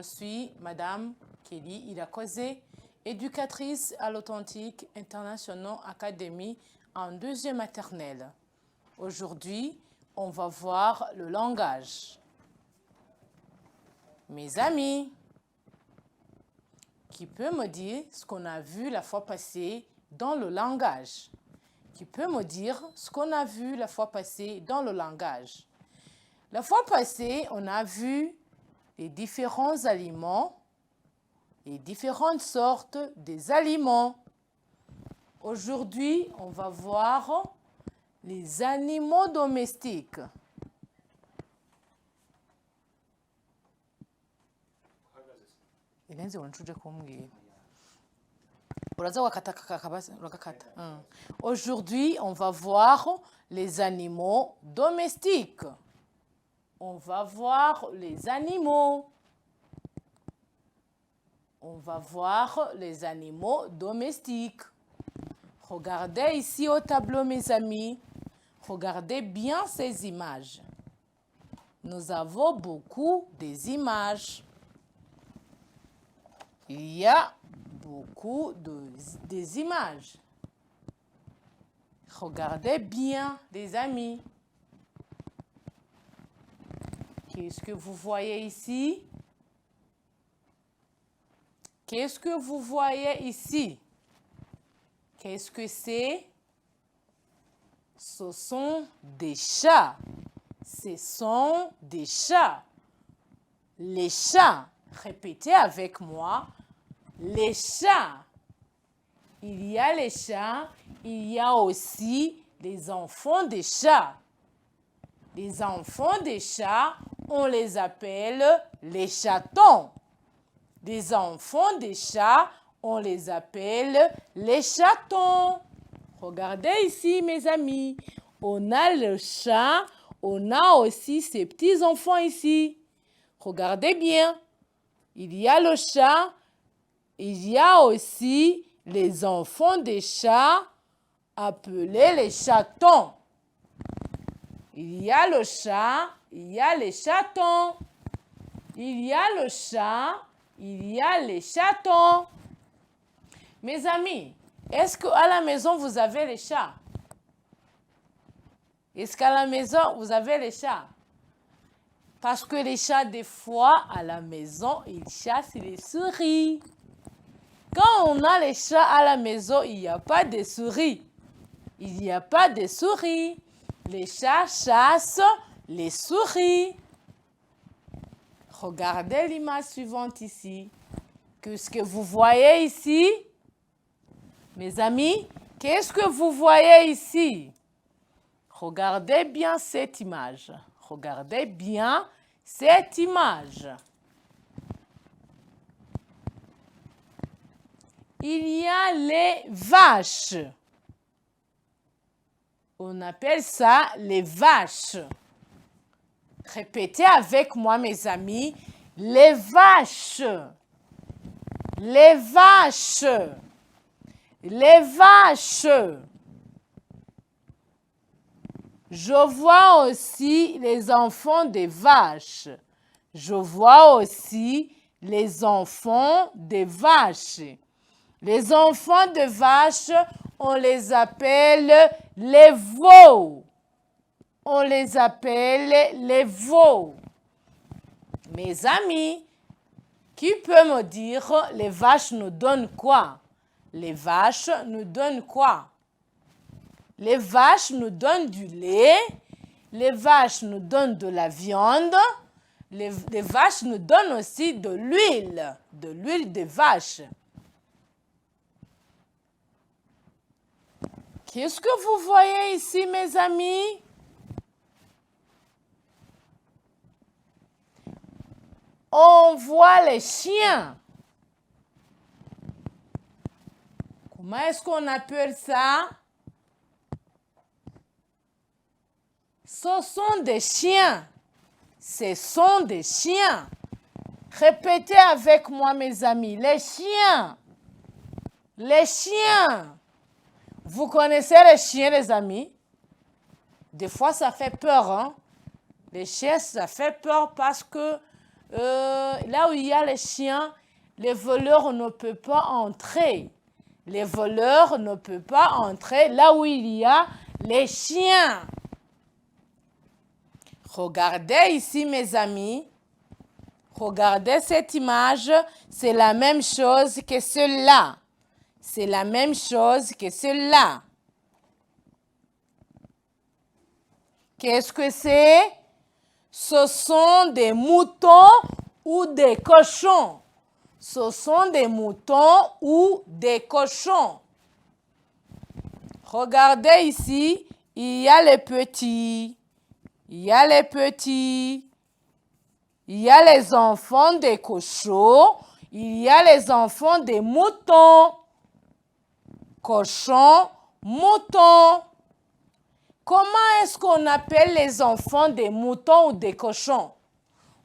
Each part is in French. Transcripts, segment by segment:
Je suis Madame Kelly Irakoze, éducatrice à l'Authentique International Academy en deuxième maternelle. Aujourd'hui, on va voir le langage. Mes amis, qui peut me dire ce qu'on a vu la fois passée dans le langage? Qui peut me dire ce qu'on a vu la fois passée dans le langage? La fois passée, on a vu les différents aliments, les différentes sortes des aliments. Aujourd'hui, on va voir les animaux domestiques. Aujourd'hui, on va voir les animaux domestiques. On va voir les animaux. On va voir les animaux domestiques. Regardez ici au tableau, mes amis. Regardez bien ces images. Nous avons beaucoup d'images. Il y a beaucoup des images. Regardez bien, les amis. Qu'est-ce que vous voyez ici? Qu'est-ce que vous voyez ici? Qu'est-ce que c'est? Ce sont des chats. Ce sont des chats. Les chats. Répétez avec moi. Les chats. Il y a les chats. Il y a aussi les enfants des chats. Les enfants des chats, on les appelle les chatons. Les enfants des chats, on les appelle les chatons. Regardez ici, mes amis. On a le chat, on a aussi ses petits-enfants ici. Regardez bien. Il y a le chat, il y a aussi les enfants des chats appelés les chatons. Il y a le chat, il y a les chatons. Il y a le chat, il y a les chatons. Mes amis, est-ce qu'à la maison, vous avez les chats? Est-ce qu'à la maison, vous avez les chats? Parce que les chats, des fois, à la maison, ils chassent les souris. Quand on a les chats à la maison, il n'y a pas de souris. Il n'y a pas de souris. Les chats chassent les souris. Regardez l'image suivante ici. Qu'est-ce que vous voyez ici? Mes amis, qu'est-ce que vous voyez ici? Regardez bien cette image. Regardez bien cette image. Il y a les vaches. On appelle ça les vaches. Répétez avec moi, mes amis. Les vaches. Les vaches. Les vaches. Je vois aussi les enfants des vaches. Je vois aussi les enfants des vaches. Les enfants de vaches, on les appelle les veaux. On les appelle les veaux. Mes amis, qui peut me dire les vaches nous donnent quoi? Les vaches nous donnent quoi? Les vaches nous donnent du lait. Les vaches nous donnent de la viande. Les vaches nous donnent aussi de l'huile de vache. Qu'est-ce que vous voyez ici, mes amis? On voit les chiens. Comment est-ce qu'on appelle ça? Ce sont des chiens. Ce sont des chiens. Répétez avec moi, mes amis. Les chiens. Les chiens. Vous connaissez les chiens, les amis? Des fois, ça fait peur, hein? Les chiens, ça fait peur parce que là où il y a les chiens, les voleurs ne peuvent pas entrer. Les voleurs ne peuvent pas entrer là où il y a les chiens. Regardez ici, mes amis. Regardez cette image. C'est la même chose que cela. C'est la même chose que cela. Qu'est-ce que c'est? Ce sont des moutons ou des cochons. Ce sont des moutons ou des cochons. Regardez ici, il y a les petits. Il y a les petits. Il y a les enfants des cochons. Il y a les enfants des moutons. Cochons, moutons. Comment est-ce qu'on appelle les enfants des moutons ou des cochons?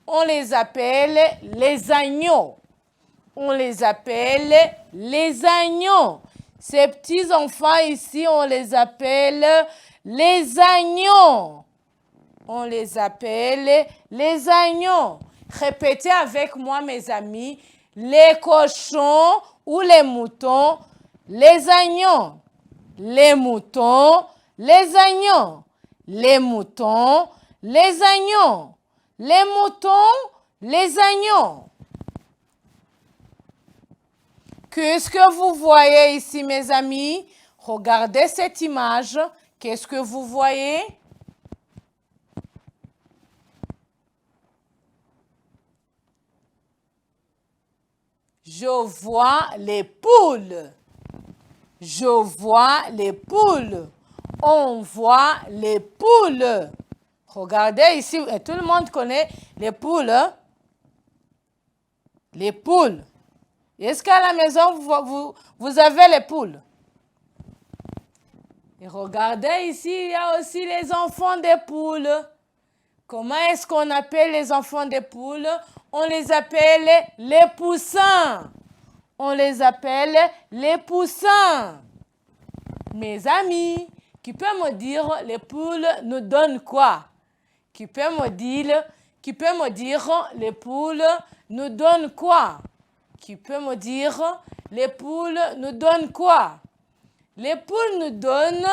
On les appelle les agneaux. On les appelle les agneaux. Ces petits enfants ici, on les appelle les agneaux. On les appelle les agneaux. Répétez avec moi, mes amis. Les cochons ou les moutons, les agneaux. Les moutons, les agneaux. Les moutons, les agneaux. Les moutons, les agneaux. Qu'est-ce que vous voyez ici, mes amis? Regardez cette image. Qu'est-ce que vous voyez? Je vois les poules. Je vois les poules. On voit les poules. Regardez ici, tout le monde connaît les poules. Les poules. Est-ce qu'à la maison, vous avez les poules? Et regardez ici, il y a aussi les enfants des poules. Comment est-ce qu'on appelle les enfants des poules? On les appelle les poussins. On les appelle les poussins. Mes amis, qui peut me dire les poules nous donnent quoi? Qui peut me dire les poules nous donnent quoi? Qui peut me dire les poules nous donnent quoi? Les poules nous donnent,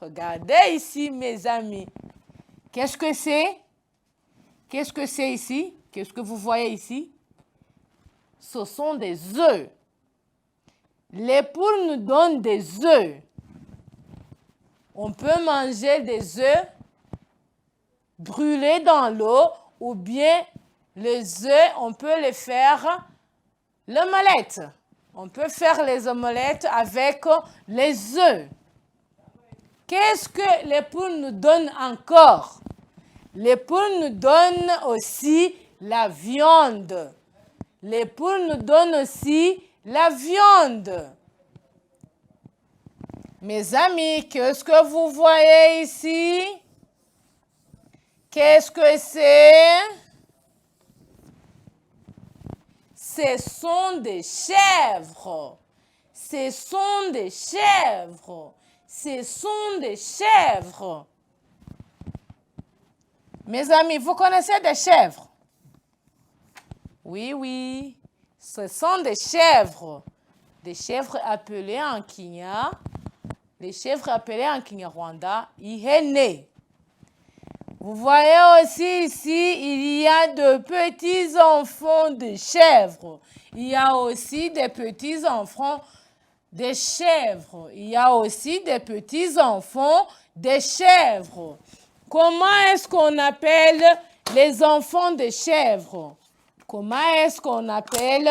regardez ici mes amis, qu'est-ce que c'est? Qu'est-ce que c'est ici? Qu'est-ce que vous voyez ici? Ce sont des œufs. Les poules nous donnent des œufs. On peut manger des œufs brûlés dans l'eau ou bien les œufs, on peut les faire l'omelette. On peut faire les omelettes avec les œufs. Qu'est-ce que les poules nous donnent encore? Les poules nous donnent aussi la viande. Les poules nous donnent aussi la viande. Mes amis, qu'est-ce que vous voyez ici? Qu'est-ce que c'est? Ce sont des chèvres. Ce sont des chèvres. Ce sont des chèvres. Mes amis, vous connaissez des chèvres? Oui, oui. Ce sont des chèvres. Des chèvres appelées en Kenya. Les chèvres appelées en Kinyarwanda, ihene. Vous voyez aussi ici, il y a de petits enfants de chèvres. Il y a aussi des petits enfants de chèvres. Il y a aussi des petits enfants de chèvres. Comment est-ce qu'on appelle les enfants de chèvres? Comment est-ce qu'on appelle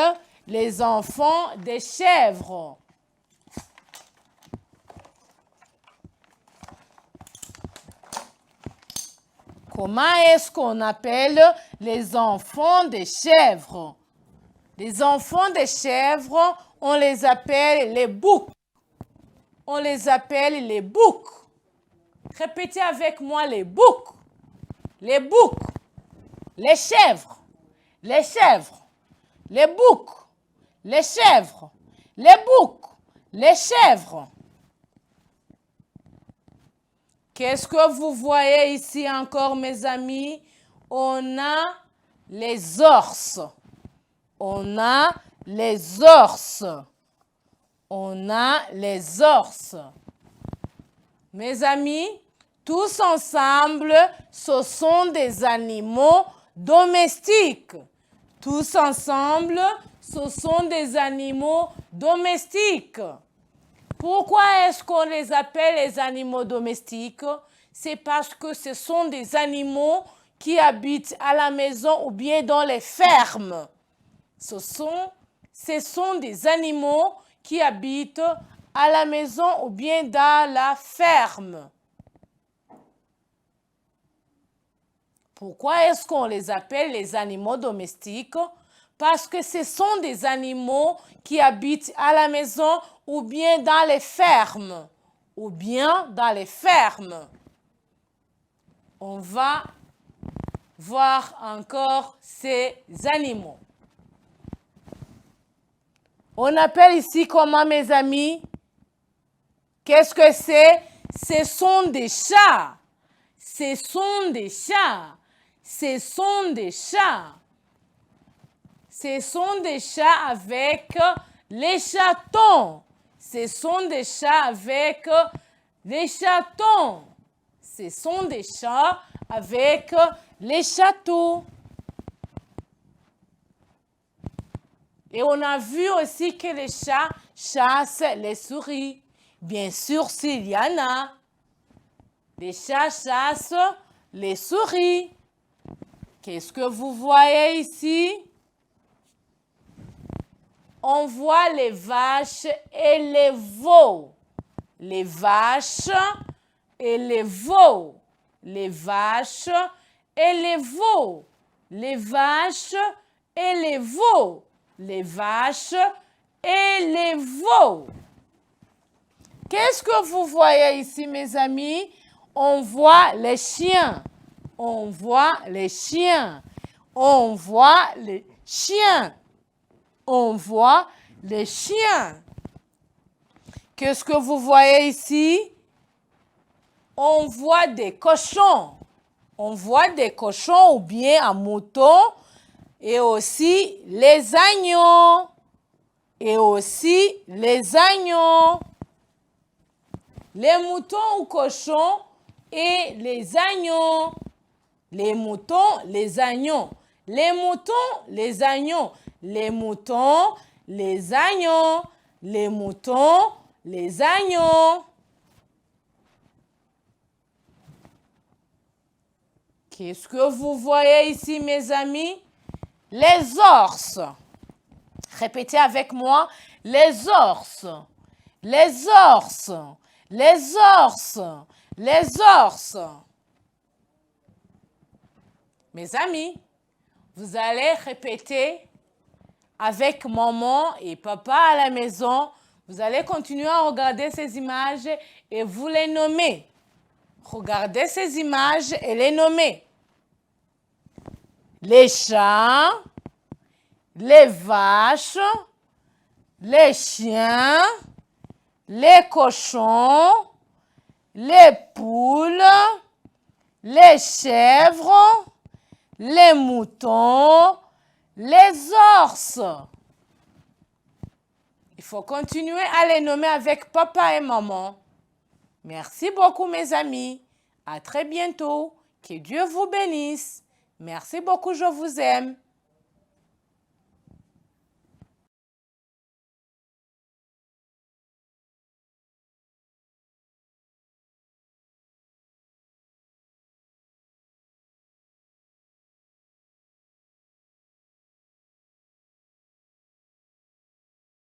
les enfants de chèvres? Comment est-ce qu'on appelle les enfants des chèvres? Les enfants des chèvres, on les appelle les boucs. On les appelle les boucs. Répétez avec moi les boucs. Les boucs. Les chèvres. Les chèvres. Les boucs. Les chèvres. Les boucs. Les chèvres. Qu'est-ce que vous voyez ici encore, mes amis? On a les ours. On a les ours. On a les ours. Mes amis, tous ensemble, ce sont des animaux domestiques. Tous ensemble, ce sont des animaux domestiques. Pourquoi est-ce qu'on les appelle les animaux domestiques? C'est parce que ce sont des animaux qui habitent à la maison ou bien dans les fermes. Ce sont des animaux qui habitent à la maison ou bien dans la ferme. Pourquoi est-ce qu'on les appelle les animaux domestiques? Parce que ce sont des animaux qui habitent à la maison ou bien dans les fermes. Ou bien dans les fermes. On va voir encore ces animaux. On appelle ici comment, mes amis? Qu'est-ce que c'est? Ce sont des chats. Ce sont des chats. Ce sont des chats. Ce sont des chats avec les chatons. Ce sont des chats avec les chatons. Ce sont des chats avec les châteaux. Et on a vu aussi que les chats chassent les souris. Bien sûr, s'il y en a. Les chats chassent les souris. Qu'est-ce que vous voyez ici? On voit les vaches et les veaux. Les vaches et les veaux. Les vaches et les veaux. Les vaches et les veaux. Les vaches et les veaux. Qu'est-ce que vous voyez ici, mes amis? On voit les chiens. On voit les chiens. On voit les chiens. On voit les chiens. Qu'est-ce que vous voyez ici? On voit des cochons. On voit des cochons ou bien un mouton et aussi les agneaux. Et aussi les agneaux. Les moutons ou cochons et les agneaux. Les moutons, les agneaux. Les moutons, les agneaux. Les moutons, les agneaux. Les moutons, les agneaux. Qu'est-ce que vous voyez ici, mes amis? Les ours. Répétez avec moi. Les ours. Les ours. Les ours. Les ours. Mes amis, vous allez répéter avec maman et papa à la maison. Vous allez continuer à regarder ces images et vous les nommer. Regardez ces images et les nommer. Les chats, les vaches, les chiens, les cochons, les poules, les chèvres, les moutons, les ours. Il faut continuer à les nommer avec papa et maman. Merci beaucoup, mes amis. À très bientôt. Que Dieu vous bénisse. Merci beaucoup, je vous aime.